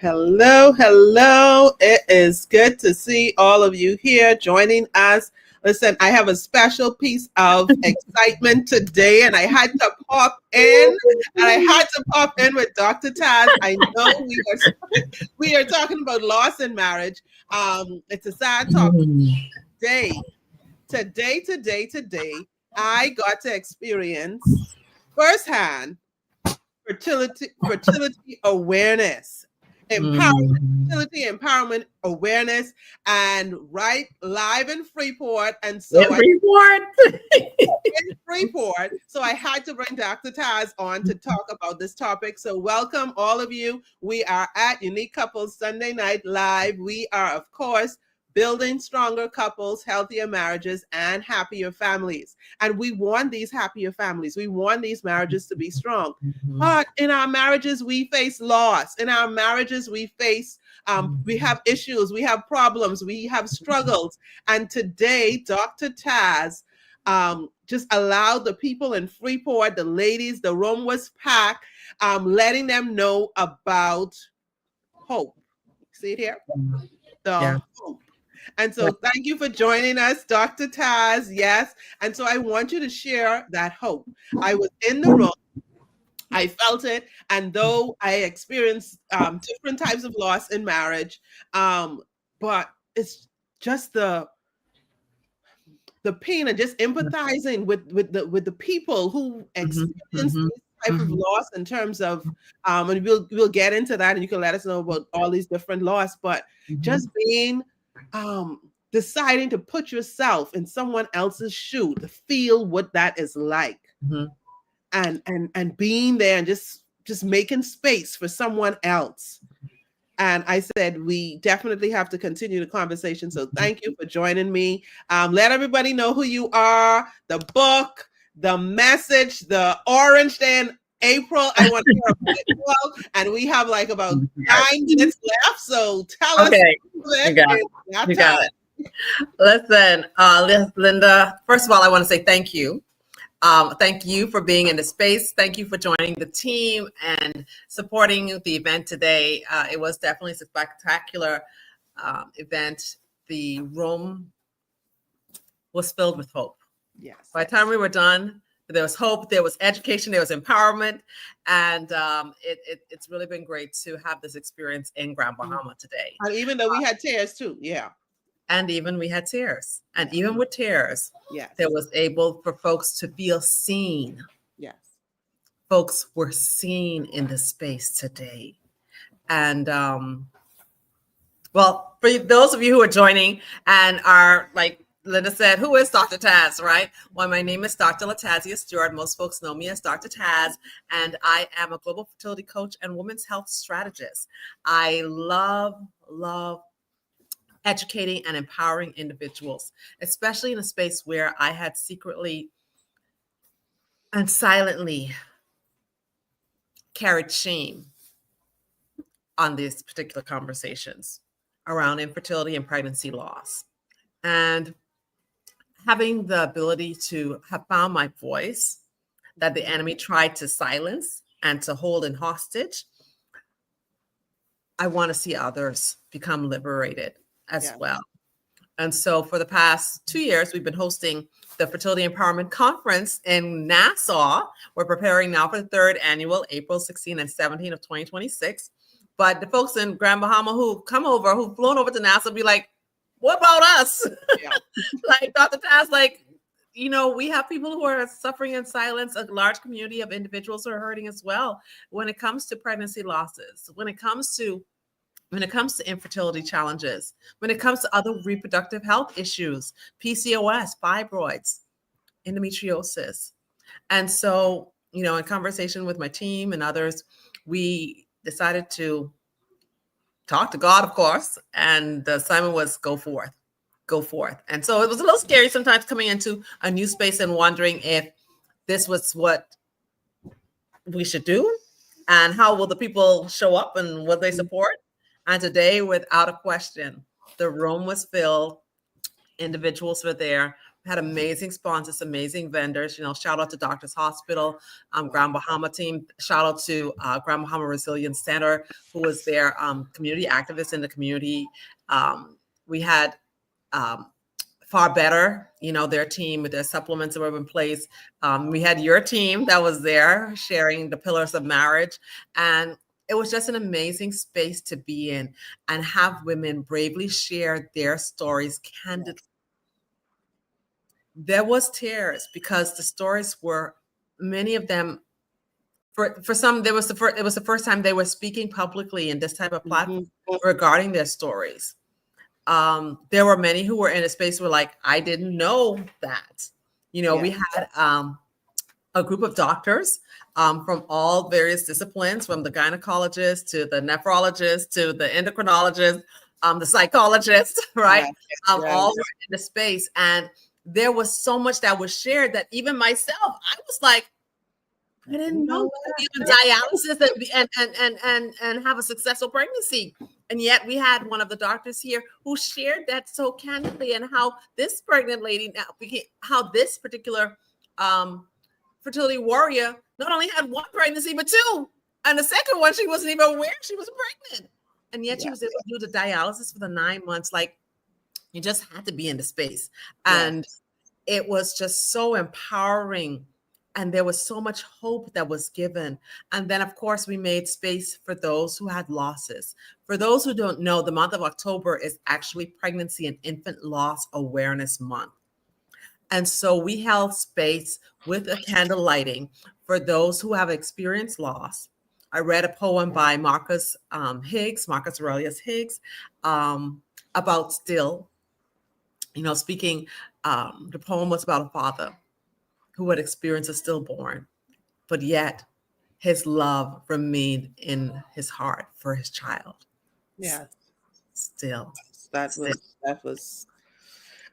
Hello, hello. It is good to see all of you here joining us. Listen, I have a special piece of excitement today, and I had to pop in, with Dr. Taz. I know we are talking about loss in marriage. It's a sad topic. Today, I got to experience firsthand fertility awareness, fertility empowerment awareness, and right live in Freeport. And so in Freeport. So I had to bring Dr. Taz on to talk about this topic. So welcome all of you. We are at Unique Couples Sunday Night Live. We are, of course, building stronger couples, healthier marriages, and happier families. And we want these happier families. We want these marriages to be strong. But in our marriages, we face loss. In our marriages, we face, we have issues, we have problems, we have struggles. And today, Dr. Taz just allowed the people in Freeport, the ladies, the room was packed, letting them know about hope. See it here? Hope. And so thank you for joining us, Dr. Taz. Yes. And so I want you to share that hope. I was in the room. I felt it. And though I experienced different types of loss in marriage, but it's just the pain and just empathizing with the people who experience this type of loss in terms of, and we'll get into that, and you can let us know about all these different loss, but just being deciding to put yourself in someone else's shoe to feel what that is like, and being there and just making space for someone else. And I said, we definitely have to continue the conversation. So thank you for joining me. Let everybody know who you are, the book, the message, the orange day in April. I want to hear about it well. And we have like about 9 minutes left. So tell us. You got it. Listen, Linda, first of all, I want to say thank you. Thank you for being in the space. Thank you for joining the team and supporting the event today. It was definitely a spectacular event. The room was filled with hope. Yes. By the time we were done, there was hope, there was education, there was empowerment, and it's really been great to have this experience in Grand Bahama today. And even though we had tears too, yeah. And even we had tears. And even with tears, yes, there was able for folks to feel seen. Yes. Folks were seen in the space today. And well, for those of you who are joining and are, like Linda said, who is Dr. Taz, right? Well, my name is Dr. Latazia Stewart. Most folks know me as Dr. Taz, and I am a global fertility coach and women's health strategist. I love educating and empowering individuals, especially in a space where I had secretly and silently carried shame on these particular conversations around infertility and pregnancy loss. And having the ability to have found my voice that the enemy tried to silence and to hold in hostage, I want to see others become liberated as well. And so for the past 2 years, we've been hosting the Fertility Empowerment Conference in Nassau. We're preparing now for the 3rd annual, April 16 and 17 of 2026. But the folks in Grand Bahama who've flown over to Nassau be like, what about us? Like Dr. Taz, we have people who are suffering in silence, a large community of individuals who are hurting as well when it comes to pregnancy losses, when it comes to infertility challenges, when it comes to other reproductive health issues, PCOS, fibroids, endometriosis. And so, in conversation with my team and others, we decided to talk to God, of course, and the assignment was go forth. And so it was a little scary sometimes coming into a new space and wondering if this was what we should do and how will the people show up and will they support. And today, without a question, the room was filled. Individuals were there had amazing sponsors, amazing vendors. Shout out to Doctors Hospital, Grand Bahama team. Shout out to Grand Bahama Resilience Center, who was their community activist in the community. We had Far Better, their team with their supplements that were in place. We had your team that was there sharing the pillars of marriage. And it was just an amazing space to be in and have women bravely share their stories candidly. There was tears because the stories were, many of them, for some, it was the first time they were speaking publicly in this type of platform regarding their stories. There were many who were in a space where, like, I didn't know that. We had a group of doctors from all various disciplines, from the gynecologist to the nephrologist to the endocrinologist, the psychologist, right? All were in the space. And there was so much that was shared that even myself, I was like, I didn't know even dialysis and have a successful pregnancy. And yet we had one of the doctors here who shared that so candidly, and how this pregnant lady now became, how this particular fertility warrior not only had one pregnancy, but two. And the second one, she wasn't even aware she was pregnant. And yet she was able to do the dialysis for the 9 months. Like, you just had to be in the space. And it was just so empowering. And there was so much hope that was given. And then, of course, we made space for those who had losses. For those who don't know, the month of October is actually Pregnancy and Infant Loss Awareness Month. And so we held space with a candle lighting for those who have experienced loss. I read a poem by Marcus Aurelius Higgs, about still, speaking, the poem was about a father who had experienced a stillborn, but yet his love remained in his heart for his child. Yeah. Still. That was,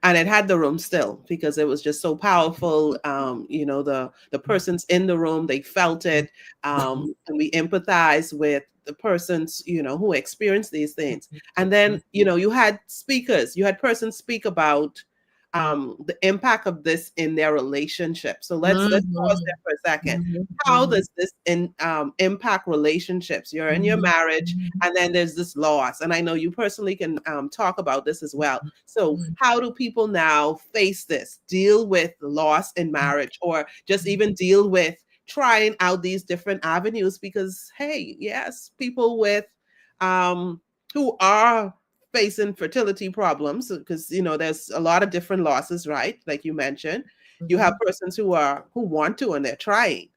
and it had the room still, because it was just so powerful. The persons in the room, they felt it. And we empathize with the persons, who experience these things. And then, you had persons speak about the impact of this in their relationship. So let's pause there for a second. How does this impact relationships? You're in your marriage, and then there's this loss. And I know you personally can talk about this as well. So how do people now face this, deal with loss in marriage, or just even deal with trying out these different avenues? Because, hey, yes, people with who are facing fertility problems, because there's a lot of different losses, right? Like you mentioned, you have persons who want to, and they're trying.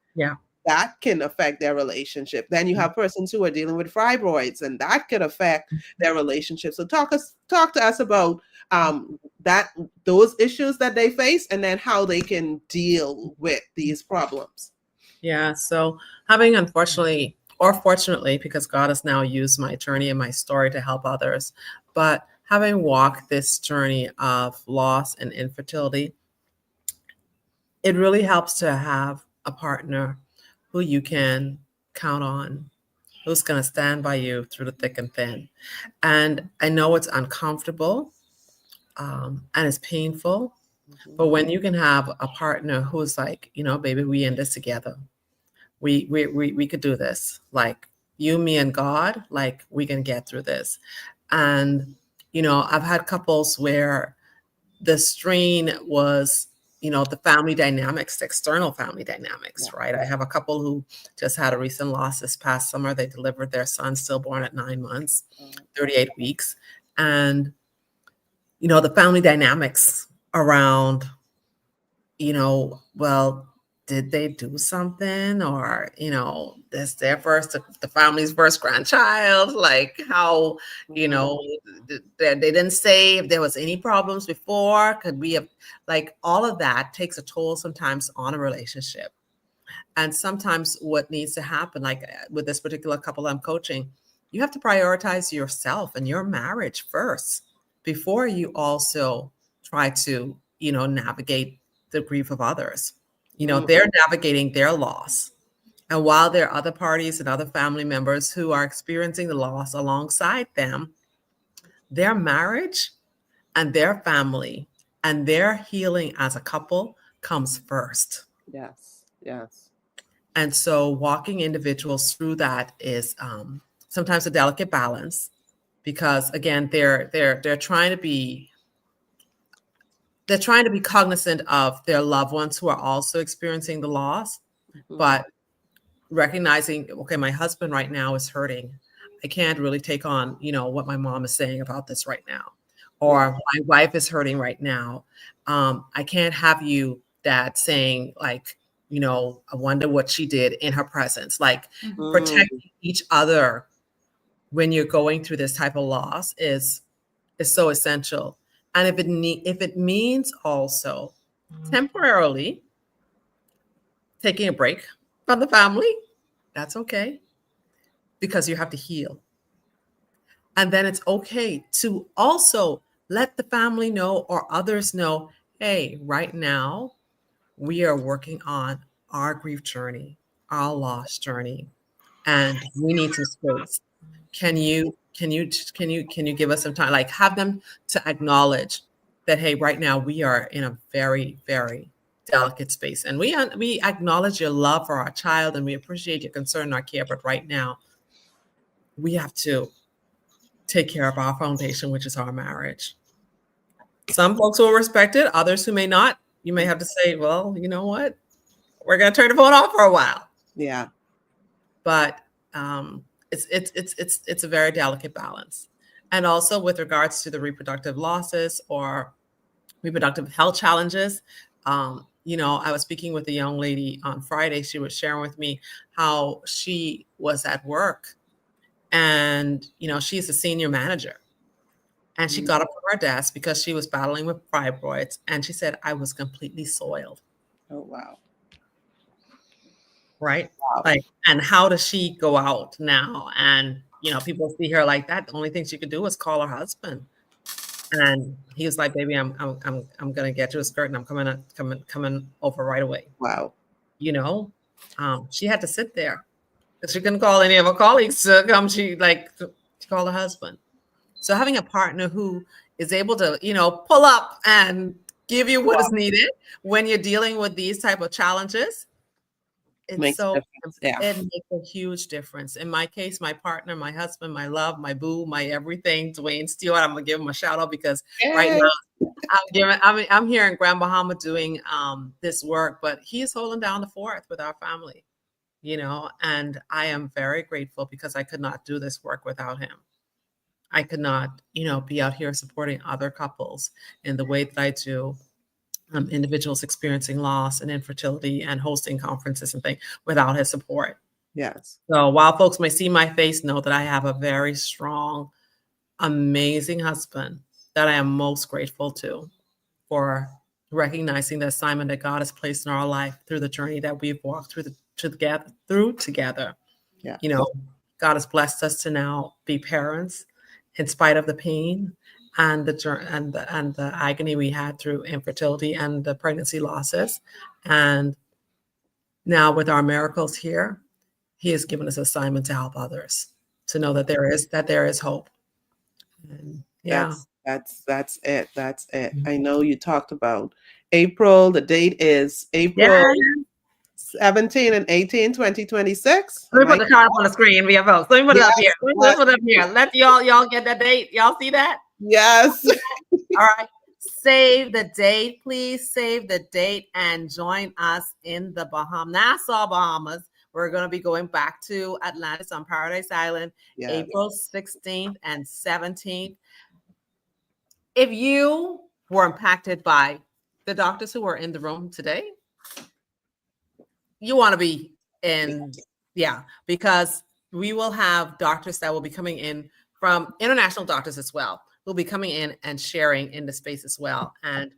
That can affect their relationship. Then you have persons who are dealing with fibroids, and that could affect their relationship. So talk to us about those issues that they face, and then how they can deal with these problems. Yeah. So having, unfortunately, or fortunately, because God has now used my journey and my story to help others, but having walked this journey of loss and infertility, it really helps to have a partner who you can count on, who's going to stand by you through the thick and thin. And I know it's uncomfortable, and it's painful, but when you can have a partner who's like, baby, we in this together. We could do this. Like, you, me, and God, like, we can get through this. And, I've had couples where the strain was, the family dynamics, the external family dynamics, right? I have a couple who just had a recent loss this past summer. They delivered their son stillborn at 9 months, 38 weeks. And, the family dynamics around, well, did they do something? Or, this their the family's first grandchild, like how, they didn't say if there was any problems before. Could we have, like, all of that takes a toll sometimes on a relationship. And sometimes what needs to happen, like with this particular couple I'm coaching, you have to prioritize yourself and your marriage first before you also try to, navigate the grief of others. They're navigating their loss. And while there are other parties and other family members who are experiencing the loss alongside them, their marriage and their family and their healing as a couple comes first. Yes. Yes. And so walking individuals through that is sometimes a delicate balance, because again, they're trying to be cognizant of their loved ones who are also experiencing the loss, but recognizing, okay, my husband right now is hurting. I can't really take on, what my mom is saying about this right now, or my wife is hurting right now. I can't have you, Dad, saying like, I wonder what she did in her presence. Like protecting each other when you're going through this type of loss is so essential. And if it means also temporarily taking a break from the family, that's okay, because you have to heal. And then it's okay to also let the family know or others know, hey, right now we are working on our grief journey, our loss journey, and we need some space. Can you give us some time? Like have them to acknowledge that, hey, right now we are in a very, very delicate space, and we acknowledge your love for our child, and we appreciate your concern and our care, but right now we have to take care of our foundation, which is our marriage. Some folks will respect it, others who may not. You may have to say, well, you know what? We're going to turn the phone off for a while. Yeah. But it's a very delicate balance. And also with regards to the reproductive losses or reproductive health challenges, I was speaking with a young lady on Friday. She was sharing with me how she was at work, and she's a senior manager, and she got up from her desk because she was battling with fibroids, and she said, I was completely soiled. Oh, wow. Right. Wow. Like, and how does she go out now? And, people see her like that. The only thing she could do was call her husband. And he was like, baby, I'm going to get you a skirt, and I'm coming over right away. Wow. She had to sit there because she couldn't call any of her colleagues to come. She called her husband. So having a partner who is able to, pull up and give you what is needed when you're dealing with these type of challenges, it makes a huge difference. In my case, my partner, my husband, my love, my boo, my everything, Dwayne Stewart, I'm gonna give him a shout out because right now I'm here in Grand Bahama doing this work, but he's holding down the fort with our family, and I am very grateful because I could not do this work without him. I could not, be out here supporting other couples in the way that I do. Individuals experiencing loss and infertility and hosting conferences and things without his support. Yes. So while folks may see my face, know that I have a very strong, amazing husband that I am most grateful to for recognizing the assignment that God has placed in our life through the journey that we've walked through together. Yeah. God has blessed us to now be parents in spite of the pain and the agony we had through infertility and the pregnancy losses. And now with our miracles here, he has given us assignment to help others to know that there is hope. And that's it. Mm-hmm. I know you talked about April. The date is April 17 and 18, 2026. Let me put the card up on the screen. We have folks. Let me put it up here. Let me put it up here. Let y'all get that date. Y'all see that? Yes. All right. Save the date, please. Save the date and join us in the Nassau, Bahamas. We're going to be going back to Atlantis on Paradise Island, April 16th and 17th. If you were impacted by the doctors who were in the room today, you want to be in, because we will have doctors that will be coming in from international doctors as well. Who'll be coming in and sharing in the space as well. And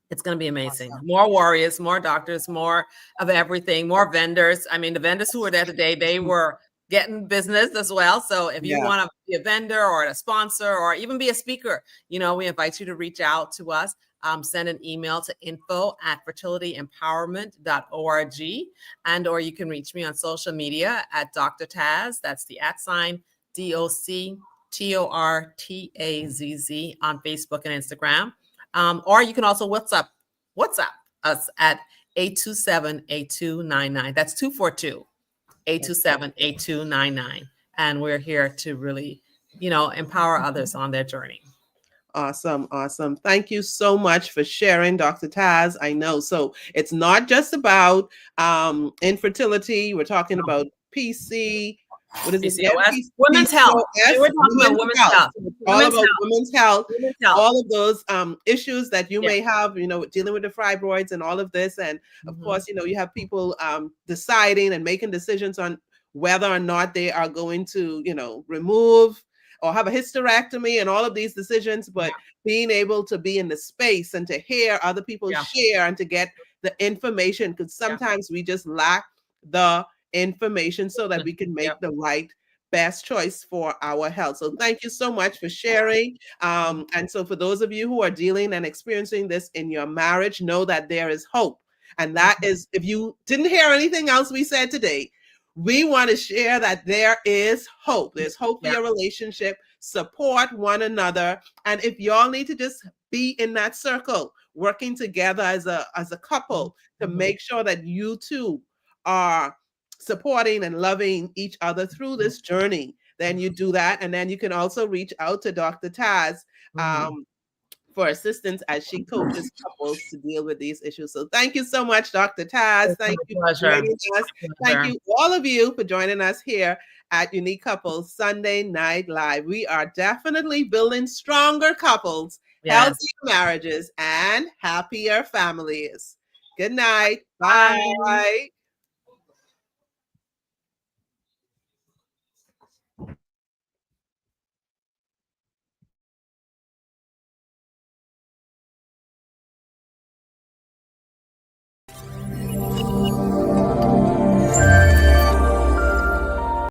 it's going to be amazing. Awesome. More warriors, more doctors, more of everything, more vendors. I mean, the vendors who were there today, they were getting business as well. So if you want to be a vendor or a sponsor or even be a speaker, we invite you to reach out to us. Send an email to info@fertilityempowerment.org, or you can reach me on social media at Dr. Taz. That's the @ DOCTORTAZZ on Facebook and Instagram. Or you can also WhatsApp us at 827-8299. That's 242-827-8299. And we're here to really, empower others on their journey. Awesome. Awesome. Thank you so much for sharing, Dr. Taz. I know. So it's not just about infertility. We're talking about PC. What is it? PCOS, women's health. We're talking about women's health. All about women's health. Women's health. All of those issues that you may have, dealing with the fibroids and all of this. And of course, you have people deciding and making decisions on whether or not they are going to, remove or have a hysterectomy and all of these decisions, but being able to be in the space and to hear other people share and to get the information, because sometimes we just lack the information so that we can make the right best choice for our health. So thank you so much for sharing. And so for those of you who are dealing and experiencing this in your marriage, know that there is hope. And that is, if you didn't hear anything else we said today, we want to share that there is hope. There's hope for your relationship. Support one another. And if y'all need to just be in that circle, working together as a couple to make sure that you two are supporting and loving each other through this journey, then you do that. And then you can also reach out to Dr. Taz for assistance as she coaches couples to deal with these issues. So thank you so much, Dr. Taz. Thank you for joining us. Thank you, all of you, for joining us here at Unique Couples Sunday Night Live. We are definitely building stronger couples, healthier marriages, and happier families. Good night. Bye.